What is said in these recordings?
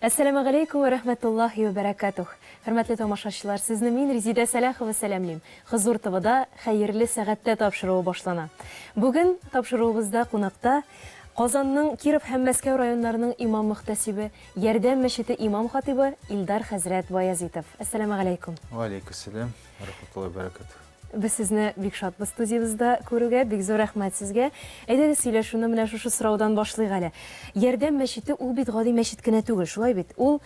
Assalamu alaikum wa rahmatullahi wa barakatuh. Hörmətli tamaşaçılar, sizni min Rizide Salaxova salamlayım. Huzur TV'da xeyirli saatdə tapşırığı başlana. Bugün tapşırığımızda qonaqda Qozanның Kirov һәм Мәскәү районнарының имам мөхтәсибе, Ярдәм мәчете имам хатибы Илдар Хәзрәт Баязитов. Ассаламу алейкум. Ва алейкум салям, рахматуллахи ва баракатух. Без сезне бик шатбыз студиябызда күрүгә, бик зур рәхмәт сезгә. Әйдәгез сөйләшүне менә шушы сораудан башлыйк әле. Ярдәм мәчете ул бит гади мәчет кенә түгел, шулай бит? Ул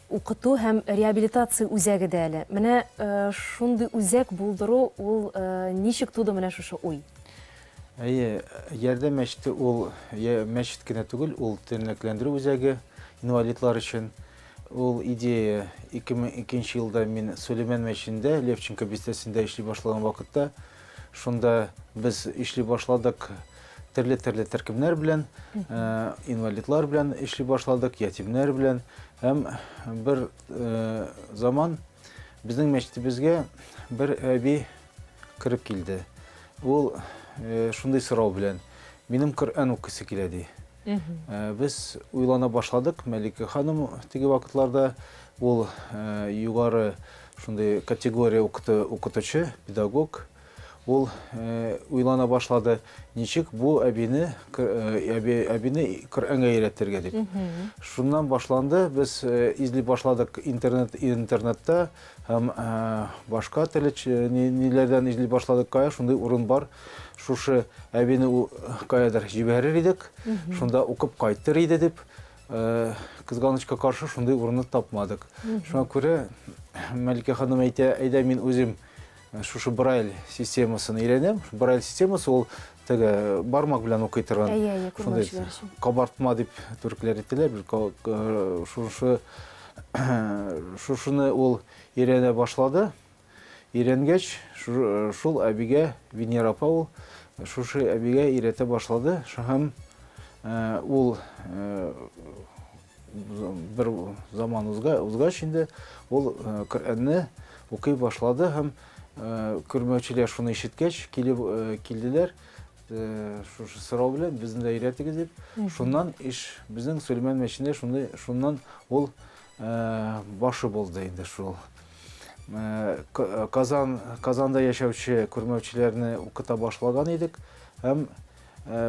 укыту һәм реабилитация үзәге дә әле. Менә шундый үзәк булдыру ул ничек туды менә шушы уй? Ярдәм мәчете ул мәчет кенә түгел, ул тернәкләндерү үзәге инвалидлар өчен. Ул идея 2002 елда мин Сөлейман мәчетендә, Левченко бистәсендә эшли башлаган вакытта, шунда без эшли башладык төрле төркемнәр белән, инвалидлар белән эшли башладык, ятимнәр белән. Һәм бер заман безнең мәчетебезгә бер әби кирип килде. Ул шундый сорау белән: "Минем Коръән укыйсы килә" ди. Без уйлана башладык. Мәликә ханым теге вакытларда ул югары шундый категория укытучы, педагог. Ул уйлана башлады, ничек бу әбине Коръәнгә өйрәтергә дип. Шуннан башланды. Без изли башладык интернетта һәм башка ниләрдән изли башладык. Кая шундый урын бар. Шушы әбине каядыр җибәрер идек. Шунда укып кайтыр иде дип, кызганычка каршы шундый урынны тапмадык. Шуңа күрә Мәликә ханым әйтә, әйдә мин үзем шушы Брайль системасын өйрәнәм. Брайль системасы ул теге бармак белән укый торган. Шундый кабартма дип түркләр әйтәләр. Шушыны ул өйрәнә башлады. Өйрәнгәч, шул әбигә Венера апа шушы әбигә өйрәтә башлады. Һәм ул бер заман узгач инде ул Коръәнне укый башлады һәм күрмәүчеләр шуны ишеткәч килделәр. Шушы сорау белән безне дә өйрәтегез дип. Шуннан иш безнең Сөлейман мәчетендә шуннан ул башы булды инде шул. Казанда яшәүче күрмәүчеләрне укыта башлаган идек. Һәм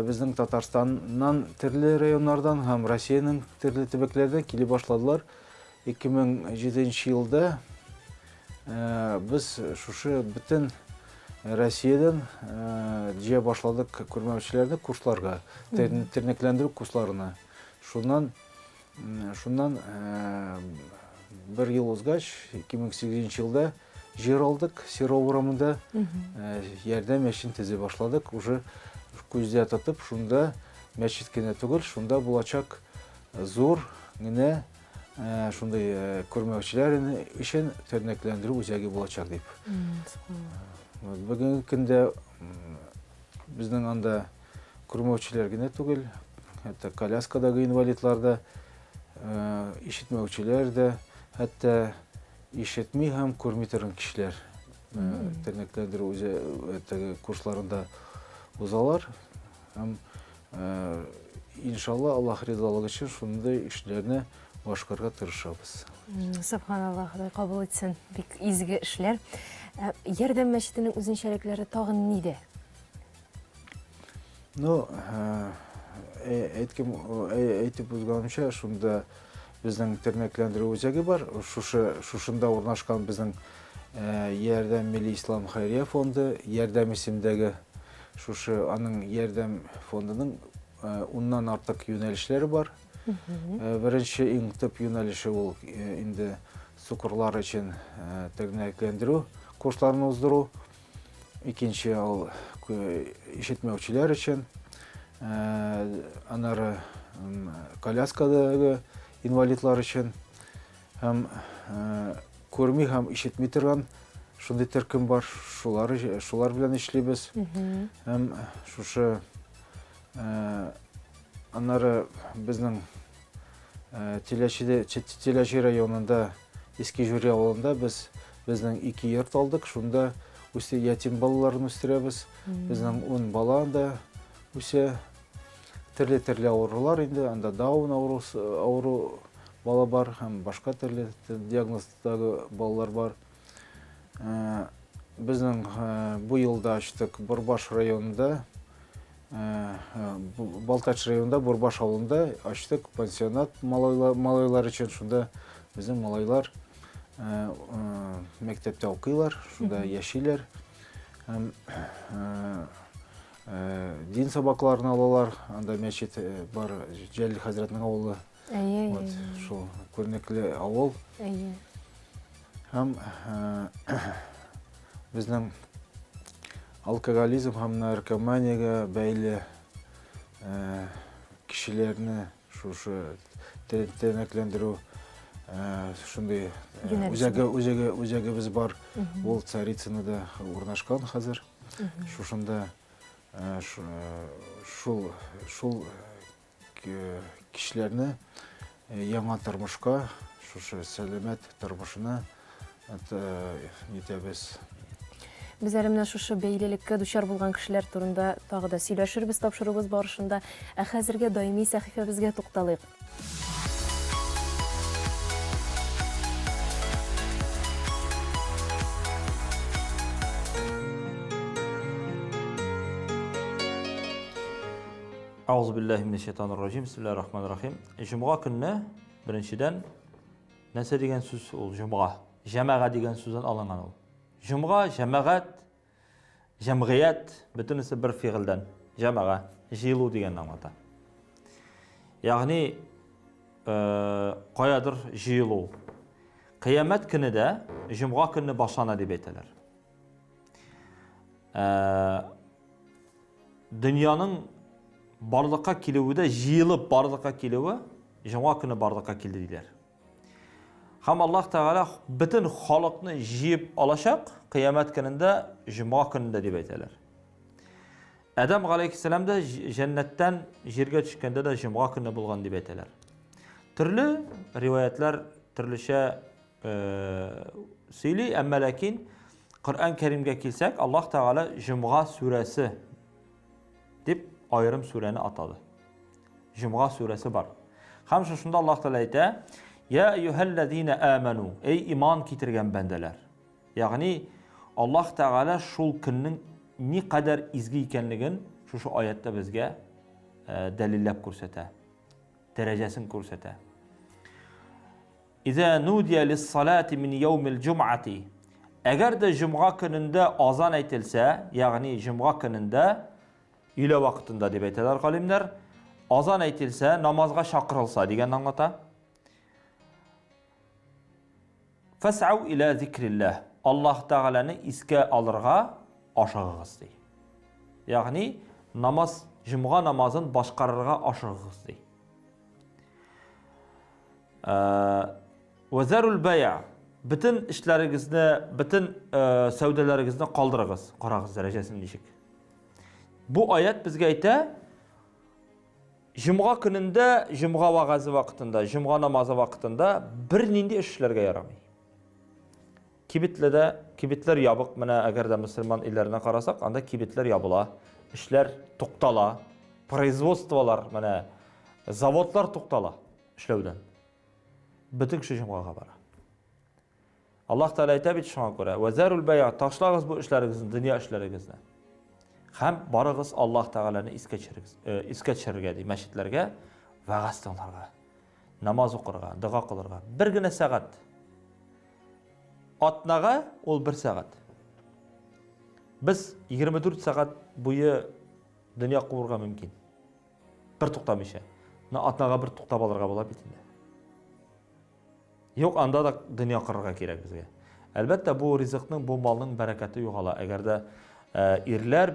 безнең Татарстаннан төрле районнардан һәм Россиянең төрле төбәкләрдән килә башладылар. 2007 елда без шушы бөтен Россиядән җыя башладык күрмәүчеләрне курсларга, тернәкләндерү курсларына. Шуннан bir ел узгач, 2008 елда җир алдык, Серов урамында ярдәм мәчетен төзә башладык. Уже күздә тотып, шунда мәчет кенә түгел, шунда булачак зур генә шундай күрмәүчеләр өчен тернәкләндерү үзәге булачак дип. Бүгенге көндә безнең анда күрмәүчеләр генә түгел, хәтта коляскадагы инвалидлар да, ишетмәүчеләр дә, хәтта ишетми һәм күрми торган кешеләр тернәкләндерү үзәге курсларында узалар. Һәм иншалла Аллаһ ризалыгы өчен шундый эшләрне башкарырга тырышабыз. Субханаллах, Ходай кабул итсен. Бик изге эшләр. Ярдәм мәчетенең үзенчәлекләре тагын нидә? Әйтеп узганымча, шунда безнең тернәкләндерү үзәге бар. Шушында урнашкан безнең Ярдәм Милли Ислам Хәйрия фонды, Ярдәм исемдәге шушы аның Ярдәм фондының 10ннан артык юнәлешләре бар. Беренче иң төп юнәлеше ул инде сукырлар өчен тернәкләндерү курсларын уздыру. Икенче ул ишетмәүчеләр өчен, аннары коляскадагы инвалидлар өчен һәм күрми һәм ишетми торган шундый төркем бар. Шулар белән эшлибез. Һәм шушы аннары безнең Теләче районында, Иске Жюри авылында безнең 2 йорт алдык. Шунда үсә ятим балаларын үстерәбез. Безнең 10 бала да үсә. Төрле аурулар инде, анда Даун ауру бала бар, һәм башка төрле диагноздагы балалар бар. Безнең бу елда ачтык Бурбаш районында, Балтач районында, Бурбаш авылында ачтык пансионат малайлар өчен. Шунда безнең малайлар мәктәптә укыйлар, шунда яшиләр. Һәм дин сабакларын алалар. Анда мәчет бар, Җәлил хәзрәтнең авылы. Вот, шул күренекле авыл. Һәм безнең алкоголизм һәм наркоманиягә бәйле кешеләрне шушы тәнәкләндерү шундый үзәгебез бар. Ул Царицынада урнашкан хәзер. Шушында шул кешеләрне яңа тормышка, шушы сәламәт тормышына итәбез. Без әле менә шушы бәйлелеккә дучар булган кешеләр турында тагы да сөйләшербез тапшыруыбыз барышында. Ә хәзергә даими сәхифәбезгә тукталыйк. Ауzu billahi mineşşeytanirracim. Bismillahirrahmanirrahim. Cuma günü birinciden nese деген söz ol cuma. Cemaat деген sözden alıngan ol. Cuma cemaat, cemiyet bütünüsü bir fiilden. Cemaat, jilu деген anlatan. Yani qayadır jilu. Kıyamet günü de cuma günü başlana deb aytılır. Dünyanın bardakka kilüvü jiyılıp bardakka kilüvü cuma günü bardakka kildi deyler. Ham Allah Teala bütün halkını jiyip alacak kıyamet gününde cuma gününde deb aytılır. Adam aleyhisselam da cennetten jerge düşkende de cuma günü bulgan deb aytılır. Türlü rivayetler türlüçe söyley, ama lakin Kur'an-ı Kerim'e kilsek Allah Teala Cuma suresi deb ayrım sureni atadı. Cuma suresi var. Ham şunda Allah Teala aytı: "Ya eyyuhellezine amenu, ey iman kitirgen bendeler." Yani Allah Teala şul günün ne kadar izgi ekenligin şu ayette bizge delillep ko'rsatadi. Derecesini ko'rsatadi. İza nudiya lis-salati min yawmil cum'ati. Eğer de cuma gününde azan aytilse, yani cuma gününde ile vaktinde deb aytadilar alimler, azan aytilse, namazga chaqirılsa degan anlata. Fas'au ila zikrillah. Allah Teala'ni iske alırga aşığız dey. Yani namaz, cuma namazın başqarırga aşığız dey. Ve zerul baya. Bütün işlerinizde, bütün savdalaringizni qoldirig'iz, qarag'iz darajasini deyishik. Bu ayet bizga aytadi, Cuma gününde, Cuma va'zi vaqtida, Cuma namozi vaqtida bir nindi ishlarga yaramaydi. Kibitler yopiq, mana agarda musulmon illarına qarasak, anda kibitler yopila, ishlar to'xtala, производстволар, mana zavodlar to'xtala ishlovdan. Bütün kishi Cuma'ga boradi. Allah Teala aytadi shunga ko'ra: "Va zarul bay', tashlag'iz bu ishlaringizni, dunyo ishlaringizni. Ham borig'iz Allah Teala'ni iska tushirga, deydi, masjidlarga, va'ztonlarga, namoz o'qirga, duo qilirga. Birgina soat. Atnaga ol 1 soat. Biz 24 soat bo'yi dunyo qurga mumkin. Bir to'xtamaycha. Atnaga bir to'xtab olirga bo'ladi bitindi. Yo'q, anda da dunyo qurga kerak bizga. Albatta bu rizqning, bu molning barakati yo'qola. Agarda erlar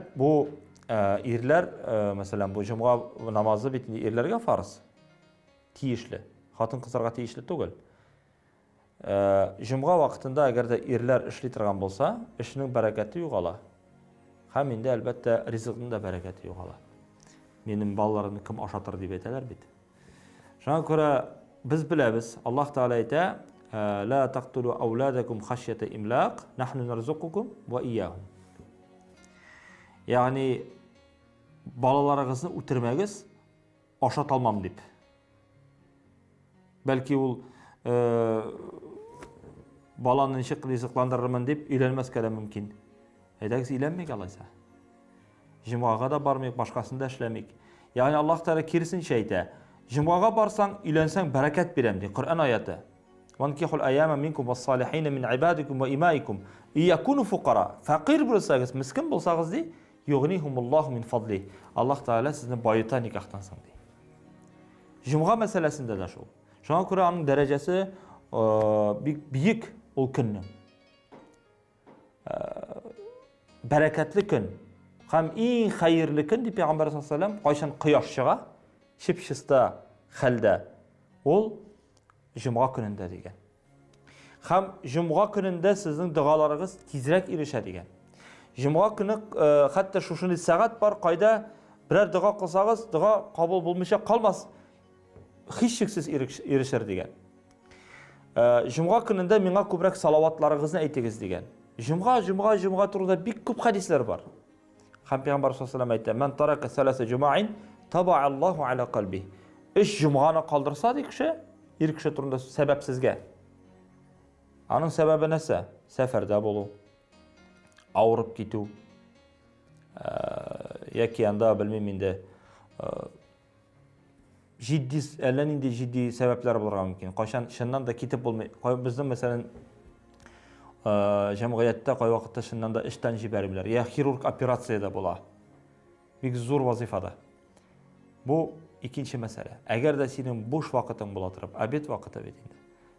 masalan bu cuma namozi bitindi, erlarga farz. Tiyishli. Xotin qizlarga tiyishli tugul. Cuma vaqtida agarda erlar ishli turgan bo'lsa, ishning barakati yo'qola. Ham endi albatta rizqning da barakati yo'qola. Mening bolalarimni kim oshatir deb aytalar bit. Shunga ko'ra biz bilamiz, Allah Teala aytadi: "La taqtulu awladakum khashyata imlaq, nahnu narzuqukum va iyyahum." Yani balalaringizni o'tirmagiz, oshat olmam deb. Бәлки ул баланы ничек ризыкландырырмын дип өйләнмәскә дә мөмкин. Әйдәгез өйләнмәйк алайса. Җомгага да бармыйк, башкасын да эшләмик. Ягъни Аллаһ Тәгалә киресенчә әйтә. Җомгага барсаң, өйләнсәң бәрәкәт бирәм ди. Коръән аяты. وَانْكِحُوا الْأَيَامَ مِنْكُمْ وَالصَّالِحِينَ مِنْ عِبَادِكُمْ وَإِمَائِكُمْ إِنْ يَكُونُوا فُقَرَاءَ Фәкыйр булсагыз, мискин булсагыз ди, югнихумуллаху мин фадли. Аллаһ Тәгалә сезне байыта никахтансың ди. Җомга мәсьәләсендә дә шул. Шуңа күрә аның дәрәҗәсе бик биек ул көннең. Бәрәкәтле көн һәм иң хәерле көн дип Пәйгамбәр саллаллаһу алейһи ва саллям кайчан кояш чыга, чип-чиста хәлдә ул җомга көнендә дигән. Һәм җомга көнендә сезнең дугаларыгыз тизрәк ирешә дигән. Җомга көне хәтта шушындай сәгать бар, кайда берәр дуга кылсагыз, дуга кабул булмыйча калмас, һичшиксез ирешер дигән. Җомга көнендә миңа күбрәк салаватларыгызны әйтегез дигән. Җомга турында бик күп хәдисләр бар. Һәм Пәйгамбәр саллаллаһу алейһи ва саллям әйтә: "Ман тарака саласа җумаин таба Аллаһу аля калби." Өч җомганы калдырса ди кеше, ир кеше турында сәбәпсезгә. Аның сәбәбе нәрсә? Сәфәрдә булу, авырып китү, яки анда белмим инде җитди, әллә нинди җитди сәбәпләр булырга мөмкин. Кайчан шуннан да китеп булмый. Безнең мәсәлән җәмгыятьтә кай вакытта шуннан да эштән җибәрмиләр. Я хирург операциядә була. Бик зур вазифада. Бу икенче мәсьәлә. Әгәр дә синең буш вакытың була торып, обед вакыты бит инде.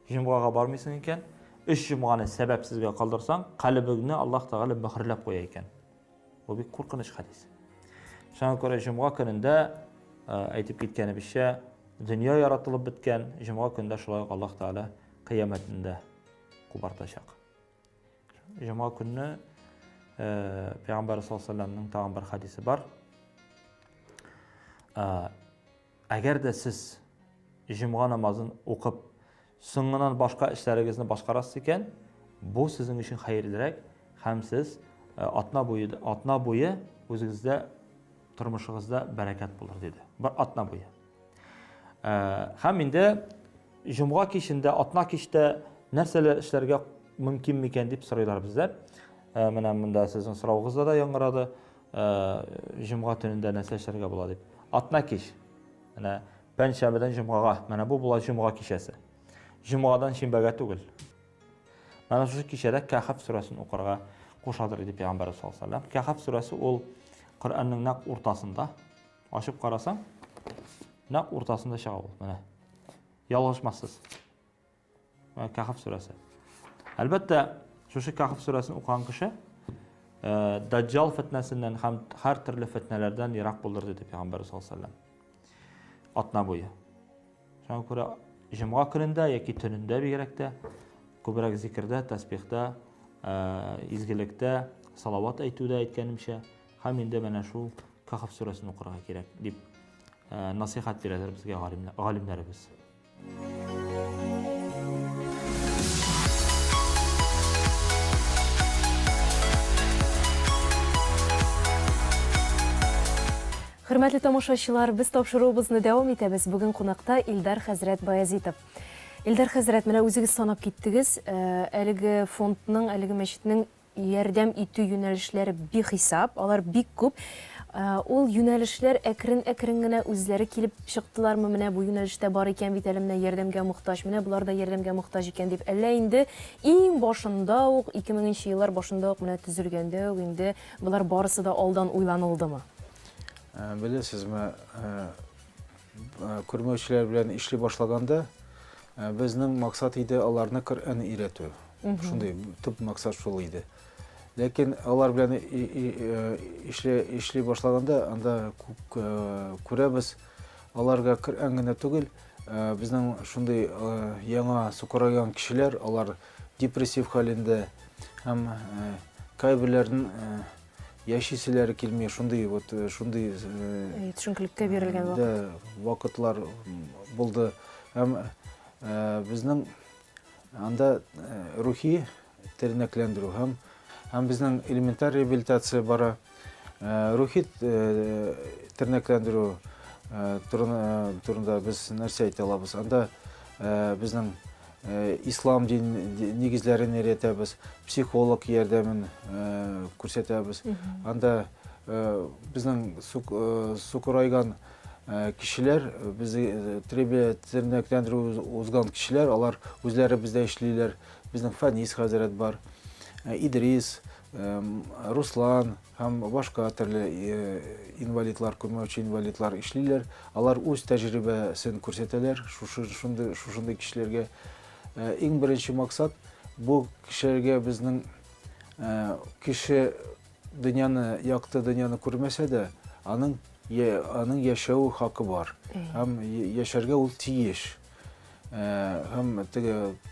Җомгага бармыйсың икән, өч җомганы сәбәпсезгә калдырсаң, калбыңны Аллаһ Тәгалә мөхрләп куя икән. Бу бик куркыныч хәдис. Шуңа күрә җомга көнендә әйтеп киткәнебезчә, дөнья яратылып беткән, җомга көндә шулай Аллаһ Тәгалә кыямәтендә кубартачак. Җомга көнне Пәйгамбәр саллаллаһу алейһи ва саллямның тагын бер хәдисе бар. Әгәр дә сез җомга намазын укып, соңыннан башка эшләрегезне башкарасыз икән, бу сезнең өчен хәерлерәк, һәм сез атна буе үзегездә тормышыгызда бәрәкәт булыр диде. Бер атна буе. Һәм инде җомга кичендә, атна кичтә нәрсәләр эшләргә мөмкин микән дип сорыйлар бездән. Менә монда сезнең сорауыгызда да яңгырады. Җомга төнендә нәрсә эшләргә була дип. Атна кич. Менә пәнҗшәмбедән җомгага, менә бу була җомга кичәсе. Җомгадан шимбәгә түгел. Менә шушы кичәдә Кәһф сүрәсен укырга кушадыр дип Пәйгамбәр саллаллаһу алейһи ва саллям. Кәһф сүрәсе ул Коръәннең нәкъ уртасында. Ачып карасаң, нәкъ уртасында чыга ул. Менә. Ялгышмассыз. Менә Кәһф сүрәсе. Әлбәттә, шушы Кәһф сүрәсен укыган кеше Даҗҗал фитнәсеннән һәм һәр төрле фитнәләрдән ерак булыр дип Пәйгамбәр саллаллаһу алейһи ва саллям. Атна буе. Шуңа күрә җомга көнендә яки төнендә бигрәк тә күбрәк зикрдә, тәсбихтә, изгелектә, салават әйтүдә әйткәнемчә, һәм инде менә шул Кәһф сүрәсен укырга кирәк дип насихат бирәләр безгә галимнәребез. Хөрмәтле тамашачылар, без тапшыруыбызны дәвам итәбез. Бүген кунакта Илдар хәзрәт Баязитов. Илдар хәзрәт, менә үзегез санап киттегез, әлеге фондның, әлеге мәчетнең ярдәм итү юнәлешләре бихисап, алар бик күп. Ул юнәлешләр әкрен генә үзләре килеп чыктылармы, менә бу юнәлештә бар икән бит әле менә ярдәмгә мохтаҗ, менә булар да ярдәмгә мохтаҗ икән дип. Әллә инде иң башында ук 2000 еллар башында ук менә төзелгәндә ук инде булар барысы да алдан уйланылдымы? Белесезме, күрмәүчеләр белән эшли башлаганда, безнең максат иде аларны Коръән өйрәтү. Шундый төп максат шул иде. Ләкин алар белән эшли башлаганда, анда күрәбез, аларга Коръән генә түгел, безнең шундый яңа сукырайган кешеләр, алар депрессив хәлендә һәм кайберләрнең яшисілері келмей, шундый түшінкілікке берілген вакытлар болды. Біздің анда рухи тернеклендіру, һәм біздің элементар реабилитация бара, рухи тернеклендіру турында біз нәрсе айта алабыз. Анда безнең ислам нигезләрен өйрәтәбез, психолог ярдәмен күрсәтәбез. Анда безнең сукырайган кешеләр, безне тернәкләндерү узган кешеләр, алар үзләре бездә эшлиләр. Безнең Фанис хәзрәт бар, Идрис, Руслан һәм башка төрле инвалидлар, күрмәүче инвалидлар эшлиләр. Алар үз тәҗрибәсен күрсәтәләр шушындый кешеләргә. Иң беренче максат бу кешеләргә безнең кеше дөньяны, якты дөньяны күрмәсә дә, аның яшәү хакы бар. Һәм яшәргә ул тиеш. Һәм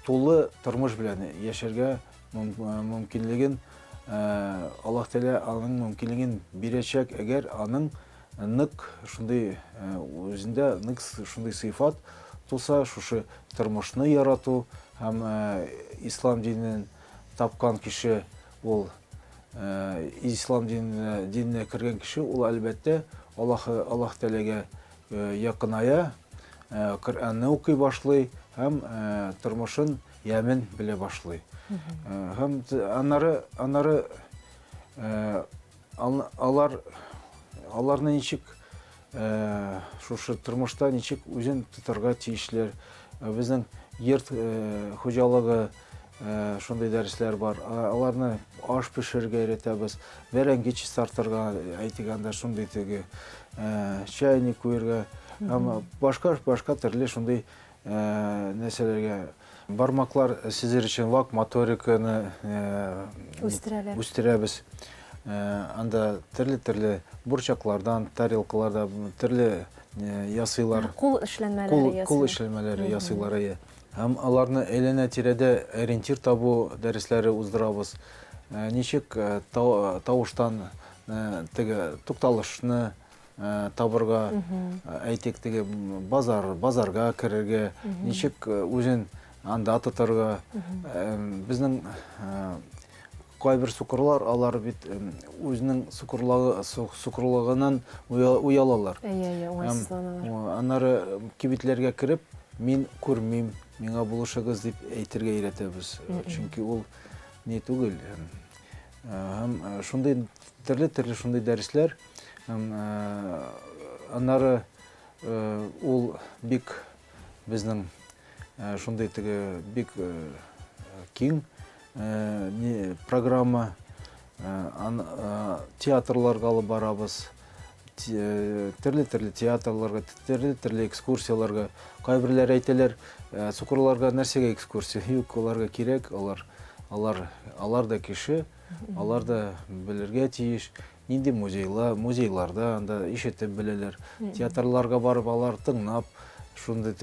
тулы тормыш белән яшәргә мөмкинлеген Аллаһ Тәгалә аның мөмкинлеген бирәчәк, әгәр аның нык шундый үзендә нык шундый сыйфат туса, шушы тормышны ярату һәм ислам динен тапкан кеше, ул ислам диненә кергән кеше, ул әлбәттә Аллаһ Тәгаләгә якыная, Коръәнне укый башлый һәм тормышын ямен белә башлый. Һәм аннары аларны ничек шушы тормышта ничек үзен тотарга тиешләр. Безнең йорт хуҗалыгы шундый дәресләр бар. Аларны аш пешерергә өйрәтәбез, бәрәңге чистартырга, әйтгәндә шундый чайник куярга, һәм башка төрле шундый нәрсәләргә бармаклар сизер өчен вак моториканы үстерәбез. Анда төрле бурчаклардан, тарелкалардан төрле ясыйлар. Кул эшләнмәләре ясыйлар. Кул эшләнмәләре ясыйлар. Һәм аларны әйләнә-тирәдә ориентир табу дәресләре уздырабыз. Ничек тавыштан тукталышны табырга, әйтик, базарга керергә, ничек үзен анда тотарга. Безнең кайбер сукырлар, алар бит үзенең сукырлыгыннан уялалар. Уңайсызланалар. Аннары кибетләргә кереп, мин күрмим, миңа булышыгыз дип әйтергә өйрәтәбез. Чөнки ул не түгел. Һәм шундый төрле шундый дәресләр. Аннары ул бик безнең шундый бик киң программа. Театрларга алып барабыз. Төрле театрларга, төрле экскурсияларга. Кайберләр әйтәләр, сукырларга нәрсәгә экскурсия? Юк, аларга кирәк, алар да кеше, алар да белергә тиеш. Нинди музейларда анда ишетеп беләләр. Театрларга барып, алар тыңлап, шундый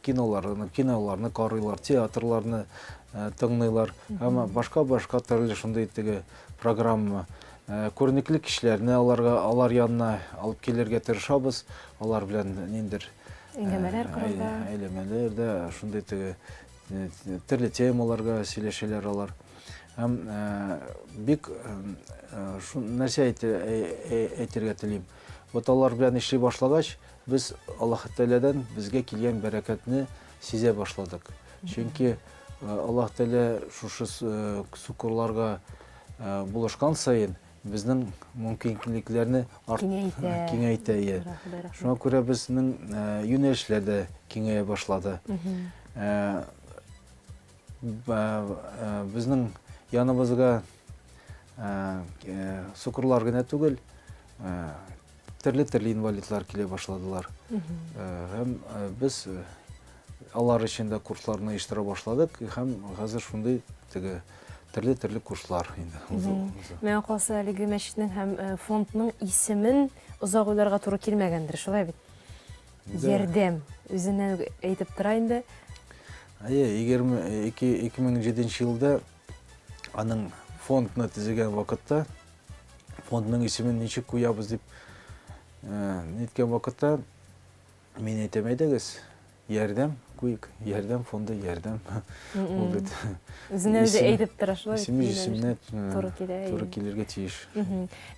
киноларны карыйлар, театрларны тыңлыйлар. Һәм башка төрле шундый программа. Күренекле кешеләрне алар янына алып килергә тырышабыз. Алар белән ниндер Әңгәмәләр корырга. Әйләмәләр дә шундый төрле темаларга сөйләшәләр алар. Һәм бик нәрсә әйтергә телим. Вот алар белән эшли башлагач, без Аллаһ Тәгаләдән безгә килгән бәрәкәтне сизә башладык. Чөнки Аллаһ Тәгалә шушы сукырларга булышкан саен безнең мөмкинлекләрне киңәйтә. Шуңа күрә безнең юнәлешләр дә киңәя башлады. Безнең яныбызга сукырлар гына түгел, төрле инвалидлар килә башладылар. Һәм без алар өчен дә курсларны оештыра башладык. Һәм хәзер шундый төрле курслар инде. Мен калса әлеге мәчетнең һәм фондның исемен озак уйларга туры килмәгәндер, шулай бит? Ярдәм үзеннән әйтеп тора инде. 2007 елда аның фондны төзегән вакытта, фондның исемен ничек куябыз дип ниткән вакытта, мин әйтәм, әйдәгез, ярдәм куйык, ярдәм фонды, ярдәм. Ул бит Үзеннән әйтеп тора, шулай. Исеме туры килергә тиеш.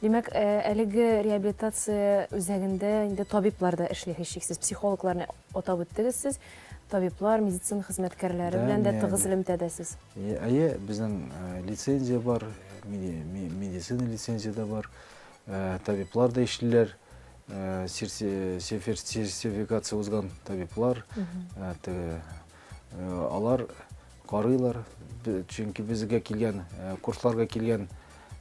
Димәк, әлеге реабилитация үзәгендә инде табиблар да эшли, һичшиксез, психологларны атап үттегез сез. табиблар, медицина хезмәткәрләре белән дә тыгыз элемтәдәсез. Әйе, безнең лицензия бар, медицина лицензия да бар, табиблар да эшлиләр, сертификация узган табиблар, алар карыйлар, чөнки безгә килгән, курсларга килгән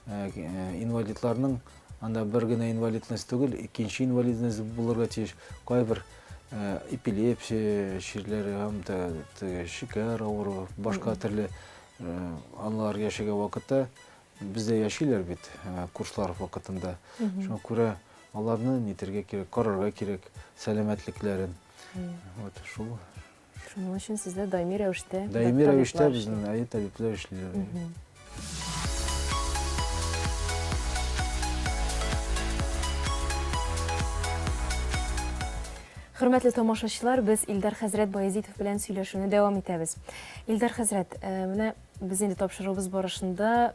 инвалидларның анда бер генә инвалидность түгел, икенче инвалидность булырга тиеш. Кайбер эпилепсия чирләре һәм шикәр авыру, башка төрле аналар яшәгән вакытта бездә яшиләр бит курслар вакытында. Шуңа күрә аларны нитәргә кирәк, карарга кирәк сәламәтлекләрен. Вот шул. Шуның өчен сездә даими рәвештә Безнең табиблар эшлиләр. Хөрмәтле тамашачылар, без Илдар хәзрәт Баязитов белән сөйләшүне дәвам итәбез. Илдар хәзрәт, менә без инде тапшыруыбыз барышында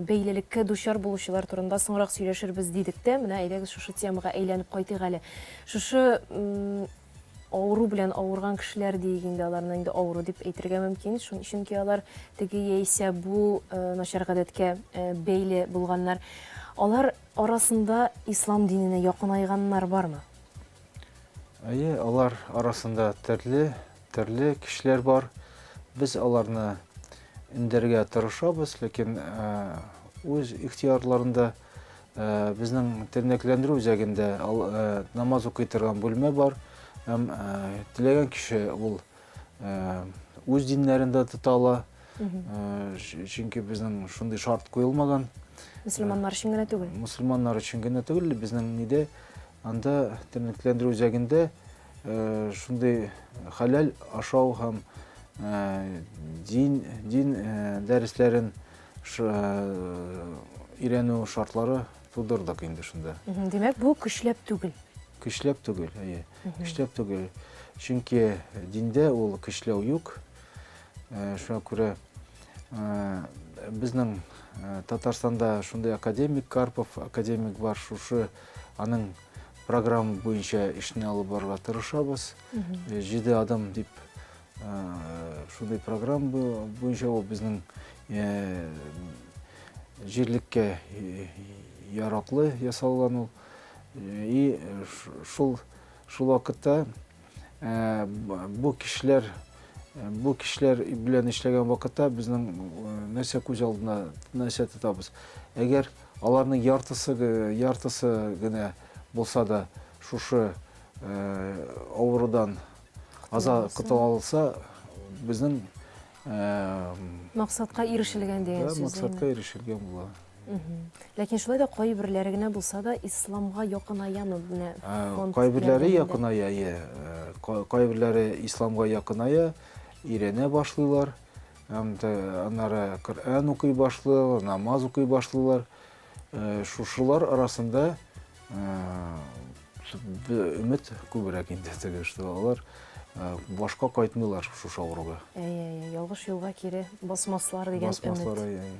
бәйлелеккә дучар булучылар турында соңрак сөйләшербез дидек тә, менә әйдәгез шушы темага әйләнеп кайтыйк әле. Шушы авыру белән авырган кешеләр дигәндә аларны инде авыру дип әйтергә мөмкин, чөнки алар теге яисә бу начар гадәткә бәйле булганнар. Алар арасында ислам диненә якынайганнар бармы? Әйе, алар арасында төрле кешеләр бар. Без аларны индәргә тырышабыз, ләкин үз ихтиярларында безнең тернәкләндерү үзәгендә намаз укый торган бүлмә бар. Һәм теләгән кеше ул үз диннәрендә тота ала. Чөнки безнең шундый шарт куелмаган. Мөселманнар өчен генә түгел. Мөселманнар өчен генә түгел, безнең ниде анда тернәкләндерү үзәгендә шундый халал ашау һәм дин дәресләрен өйрәнү шартлары тудырдык инде шунда. Димәк, бу көчләп түгел. Көчләп түгел, әйе. Көчләп түгел. Чөнки диндә ул көчләү юк. Шуңа күрә безнең Татарстанда шундай академик Карпов, академик бар, шушы аның программа буенча эшне алып барырга тырышабыз. 7 адам дип шундай программа буенча ул безнең җирлеккә яраклы ясалган ул. И шул вакытта бу кешеләр белән эшләгән вакытта безнең нәрсә күз алдына нәрсә тотабыз. Әгәр аларның яртысы генә булса да шушы авырудан азат кытылса, безнең максатка ирешелгән дигән сүз. Максатка ирешелгән була. Ләкин шулай да кайберләре генә булса да исламга якынаямы менә фонд. Кайберләре якыная, кайберләре исламга якыная, өйрәнә башлыйлар. Һәм аннары Коръән укый башлыйлар, намаз укый башлыйлар. Шушылар арасында өмет күбрәк инде теге, что алар башка кайтмыйлар шушы авыруга. Ялгыш юлга кире басмаслар дигән өмет.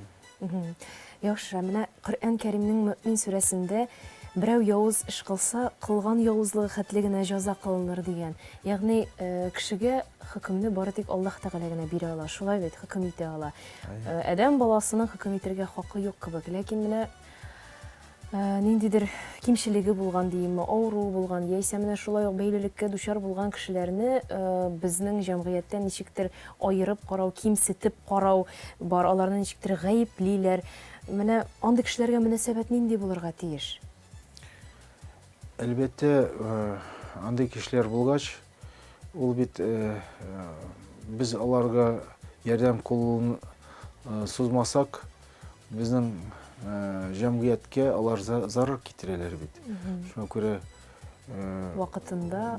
Яхшы, менә Коръән Кәримнең Мөэмин сүрәсендә берәү явыз эш кылса, кылган явызлыгы хәтле генә җәза кылыныр дигән. Ягъни кешегә хөкемне бары тик Аллаһ Тәгалә генә бирә ала, шулай бит хөкем итә ала. Адәм баласының хөкем итәргә хакы юк кебек, ләкин менә ниндидер кимчелеге булган дийме, авыру булган, яисә менә шулай ук бәйлелеккә дучар булган кешеләрне безнең җәмгыятьтән ничектер аерып карау, кимсетеп карау бар, аларны ничектер гаеплиләр. Менә андый кешеләргә мөнәсәбәт нинди булырга тиеш? Әлбәттә, андый кешеләр булгач, ул бит без аларга ярдәм кулын сузмасак, безнең җәмгыятькә алар зарар китерәләр бит. Шуңа күрә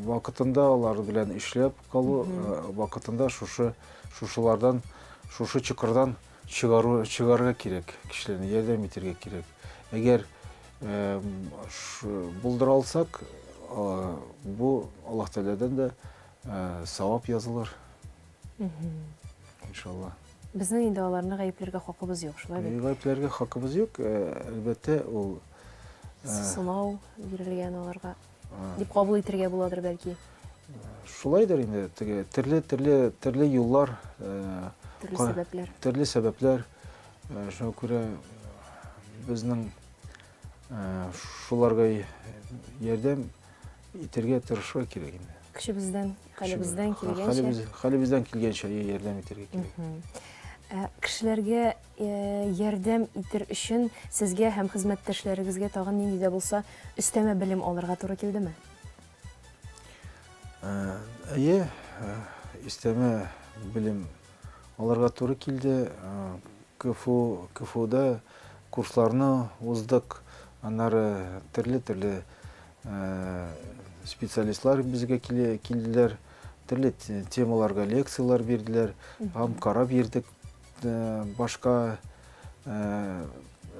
вакытында алар белән эшләп калу, вакытында шушылардан, шушы чокырдан чыгарга кирәк, кешеләрне ярдәм итәргә кирәк. Әгәр булдыра алсак, бу Аллаһ Тәгаләдән дә савап язылыр. Иншалла. Безнең инде аларны гаепләргә хакыбыз юк, шулай бит. Гаепләргә хакыбыз юк, әлбәттә ул сынау бирелгән аларга дип кабул итәргә буладыр бәлки. Шулайдыр инде, төрле юллар, Төрле сәбәпләр. төрле сәбәпләр. Шуңа күрә безнең шуларга ярдәм итәргә тырышырга кирәк инде. Кешебездән, хәлебездән Хәлебездән килгәнчә ярдәм итәргә кирәк. Кешеләргә ярдәм итер өчен сезгә һәм хезмәттәшләрегезгә тагын нинди дә булса өстәмә белем алырга туры килдеме? Әйе, өстәмә белем алырга туры килде. КФУда курсларны уздык. Аннары төрле специалистлар безгә килделәр. Төрле темаларга лекциялар бирделәр. Һәм карап йөрдек. Башка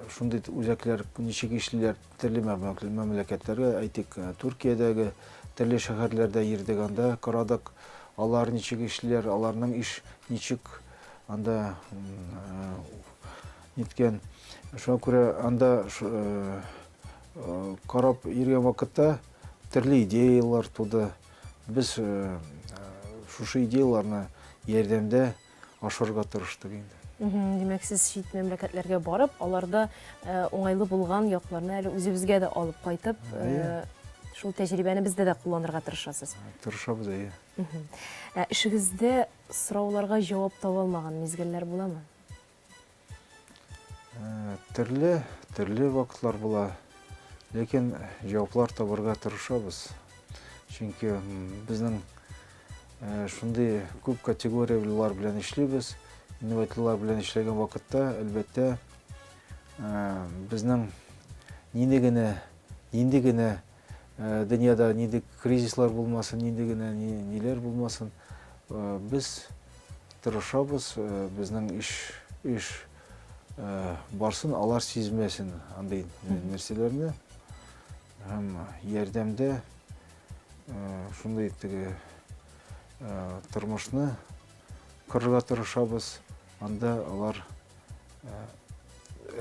шундый үзәкләр ничек эшлиләр төрле мәмләкәтләргә, әйтик, Туркиядәге төрле шәһәрләрдә йөрдек, анда карадык. Алар ничек эшлиләр, аларның иш ничек анда ниткән. Шуңа күрә анда карап йөргән вакытта төрле идеялар туды. Без шушы идеяларны ярдәмдә ашырга тырыштык инде. Димәк, сез чит мәмләкәтләргә барып, аларда уңайлы булган якларны әле үзебезгә дә алып кайтып, шул тәҗрибәне бездә дә кулланырга тырышасыз. Тырышабыз, әйе. Эшегездә сорауларга җавап таба алмаган мизгелләр буламы? Төрле вакытлар була. Ләкин җаваплар табарга тырышабыз. Чөнки безнең шундый күп категориялар белән эшлибез. Инноваторлар белән эшләгән вакытта, әлбәттә, безнең нинди генә дөньяда нинди кризислар булмасын, нинди генә ниләр булмасын, без тырышабыз, безнең иш барсын, алар сизмәсен андый нәрсәләрне. Һәм ярдәмдә шундый тормышны кырырга тырышабыз, анда алар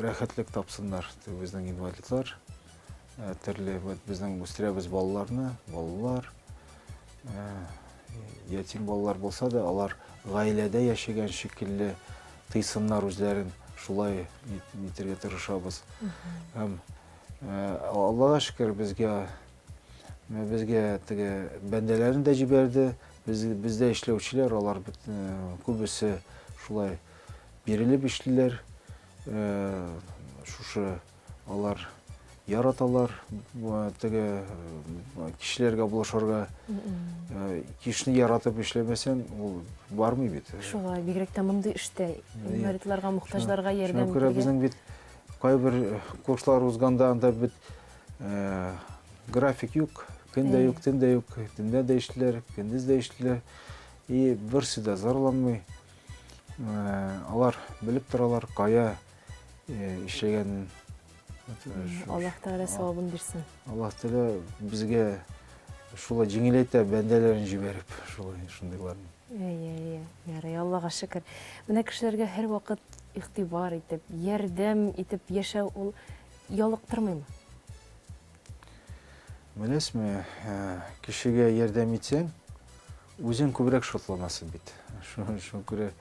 рәхәтлек тапсыннар, безнең инвалидлар, төрле безнең үстерәбез балалар, ятим балалар булса да, алар гаиләдә яшәгән шикелле тыйсыннар үзләрен, шулай итәргә тырышабыз. Һәм Аллага шөкер, безгә бәндәләрен дә җибәрде. Бездә эшләүчеләр, алар күбесе шулай бирелеп эшлиләр. Шушы алар яраталар, кешеләргә булышырга. Кешене яратып эшләмәсәң, ул бармый бит. Шулай, бигрәк тә мондый эштә инвалидларга, мохтаҗларга ярдәм итәргә. Безнең бит кайбер курслар узганда, анда бит график юк. Көндә юк, төндә юк, төндә дә эшлиләр, көндез дә эшлиләр. И берсе дә зарланмый. Алар белеп торалар, кая эшләгәнен. Аллаһ Тәгалә савабын бирсен. Аллаһ Тәгалә безгә шулай җиңеләйтә, бәндәләрен җибәреп, шундыйларны. Ярый, Аллага шөкер. Менә кешеләргә һәр вакыт игътибар итеп, ярдәм итеп яшәү ул ялыктырмыймы? Беләсезме, кешегә ярдәм итсәң, үзең күбрәк шатланасың бит. Шуңа күрә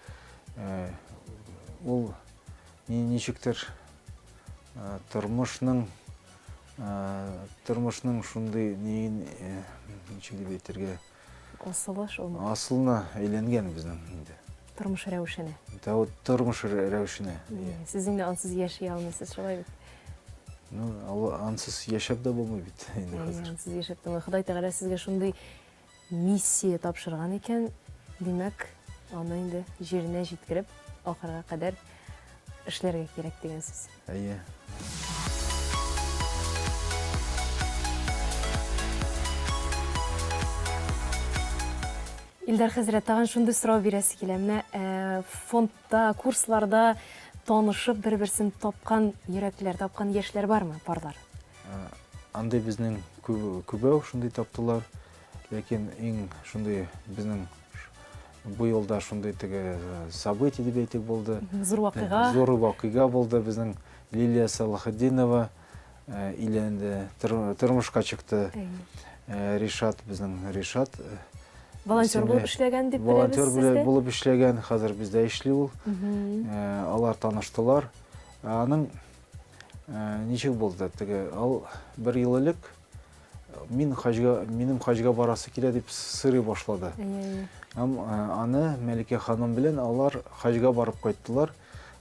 ул ничектер тормышның шундый ничек дип әйтергә, асылына әйләнгән безнең инде. Тормыш рәвешенә. Тормыш рәвешенә. Сез инде ансыз яши алмыйсыз, шулай бит. Ансыз яшәп дә булмый бит инде хәзер. Ансыз яшәп тә, Ходай Тәгалә сезгә шундый миссия тапшырган икән, димәк, аны инде җиренә җиткереп, ахырга кадәр эшләргә кирәк дигәнсез. Әйе. Илдар хәзрәт, тагын шундый сорау бирәсе килә. Менә фондта, курсларда танышып, бер-берсен тапкан йөрәкләр, тапкан яшьләр бармы, парлар? Андай безнең күбәү шундый таптылар. Ләкин иң шундый безнең бу елда шундый событие дип әйтик булды. Зур вакыйга. Зур вакыйга булды. Безнең Лилия Салахетдинова иләнде, тормышка чыкты. Ришат, безнең Ришат. Волонтер булып эшләгән дип беләбез Волонтер сездә. булып эшләгән, хәзер бездә эшли ул. Алар таныштылар. Аның ничек булды? Теге ал бер ел элек минем хаҗга барасы килә дип сырый башлады. Аны Мәликә ханым белән алар хаҗга барып кайттылар.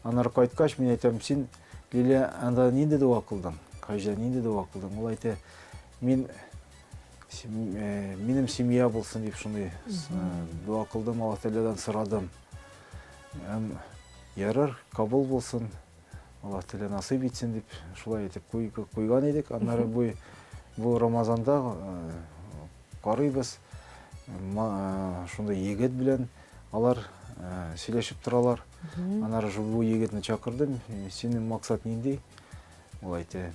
Аннары кайткач мин әйтәм, син Лилия, анда нинди дуа кылдың? Хаҗда нинди дуа кылдың? Ул әйтә, минем семья булсын дип шундый дуа кылдым, Аллаһ Тәгаләдән сорадым. Ярар, кабул булсын. Аллаһ Тәгалә насыйп итсен дип шулай әйтеп куйган идек. Аннары бу Рамазанда карыйбыз. Шундай егет белән алар сөйләшеп торалар. Аннары бу егетне чакырдым. Синең максат нинди? Ул әйтә,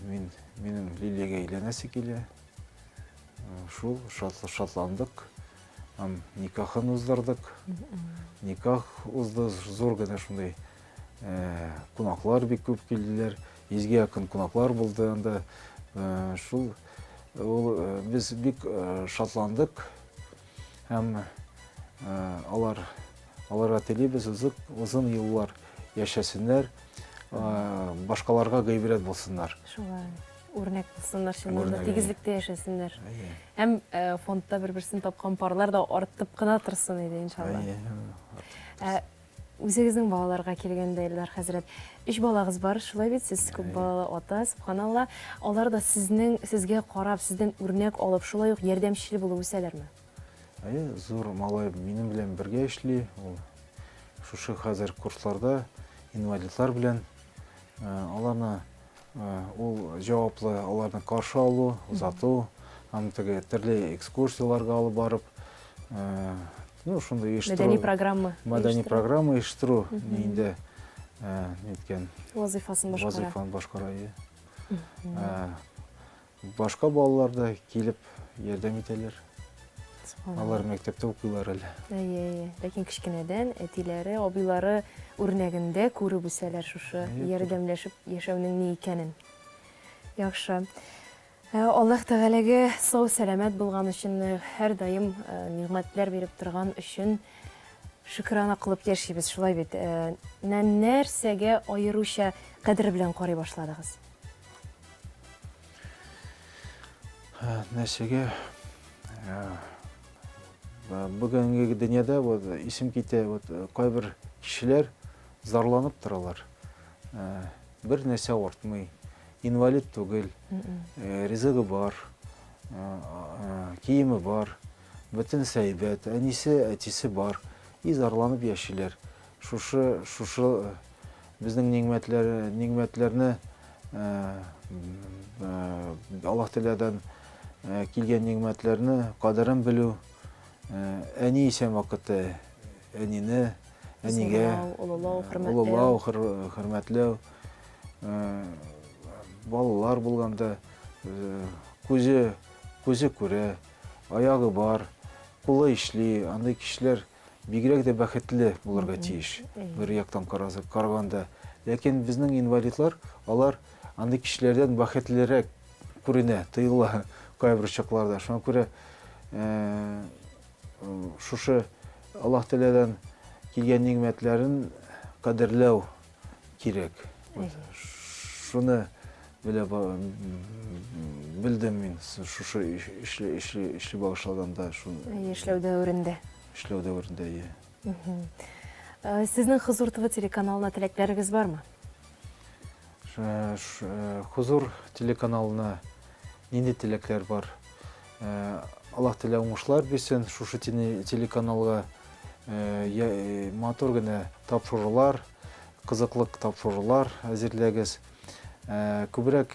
минем Лилиягә әйләнәсе килә. Шул шатландык. Никахын уздырдык. Никах узды, зур гына шундай кунаклар бик күп килделәр. 100-гә якын кунаклар булды анда. Шул без бик шатландык. Һәм аларга телибез узын еллар яшәсеннәр, башкаларга гыйбрәт булсыннар. Шулай. Үрнәк булсыннар, шунда тигезлектә яшәсеннәр. Һәм фондта бер-берсен тапкан парлар да артып кына торсын иде иншалла. Үзегезнең балаларга килгәндә, Илдар хәзрәт, 3 балагыз бар, шулай бит, сез күп балалы ата, субханалла. Алар да сезгә карап, сездән үрнәк алып, шулай ук ярдәмчел булып үсәләрме? Зур малай минем белән бергә эшли. Шушы хәзер курсларда инвалидлар белән аларны ул җаваплы, аларны каршы алу, узату, һәм теге төрле экскурсияларга алып барып, шундай Мәдәни программа. Мәдәни программа оештыру инде ниткән Вазифасын башкара. Башка балалар да килеп ярдәм итәләр. Алар мәктәптә укыйлар әле. Ләкин кичкенәдән әтиләре, абыйлары үрнәгендә күреп үсәләр шушы ярдәмләшеп яшәүнең ни икәнен. Яхшы. Аллаһ Тәгаләгә сау сәламәт булган өчен, һәр даим ниғмәтләр биреп торган өчен шөкрана кылып яшибез, шулай бит. Нәрсәгә аеруча кадер белән карый башладыгыз? Нәрсәгә бүгенге дөньяда исем китә, кайбер кешеләр зарланып торалар. Бер нәрсә артмый, инвалид түгел, ризыгы бар, киеме бар, бөтен сәйбәт, әнисе, әтисе бар, и зарланып яшиләр. Шушы безнең ниғмәтләрне Аллаһ Тәгаләдән килгән ниғмәтләрне кадерен белү, әни исән вакыты әнине, әнигә улылау, хөрмәтләү, балалар булганда күзе күрә, аягы бар, кулы эшли, андай кешеләр бигрәк дә бәхетле булырга тиеш. Бер яктан караганда. Ләкин безнең инвалидлар, алар андай кешеләрдән бәхетлерәк күренә, тыела кайбер чакларда. Шуңа күрә шушы Аллаһ Тәгаләдән килгән ниғмәтләрен кадерләү кирәк. Шуны белдем мин шушы эшли башлаганда, эшләү дәверендә. Сезнең Хозур ТВ телеканалына теләкләрегез бармы? Хозур телеканалына нинди теләкләр бар? Аллаһ Тәгалә уңышлар бирсен, шушы телеканалга матур гына тапшырулар, кызыклык тапшырулар әзерләгез. Күбрәк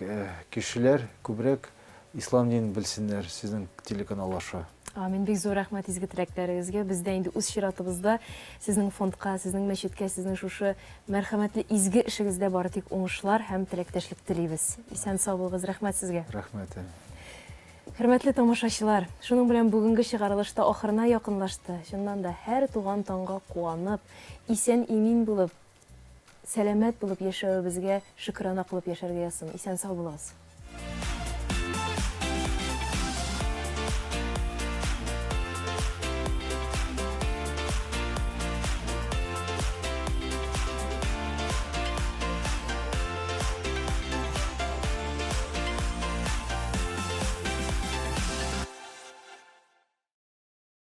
кешеләр, күбрәк ислам динен белсеннәр сезнең телеканал аша. Амин, бик зур рәхмәт изге теләкләрегезгә. Бездә инде үз чиратыбызда сезнең фондка, сезнең мәчеткә, сезнең шушы мәрхәмәтле изге эшегездә бары тик уңышлар һәм теләктәшлек телибез. Исән сау булыгыз, рәхмәт сезгә. Рәхмәт. Хөрмәтле тамашачылар, шуның белән бүгенге чыгарылыш та ахырына якынлашты. Шуннан да һәр туган таңга куанып, исән имин булып, сәламәт булып яшәүебезгә шөкрана кылып яшәргә ясым. Исән сау булыгыз.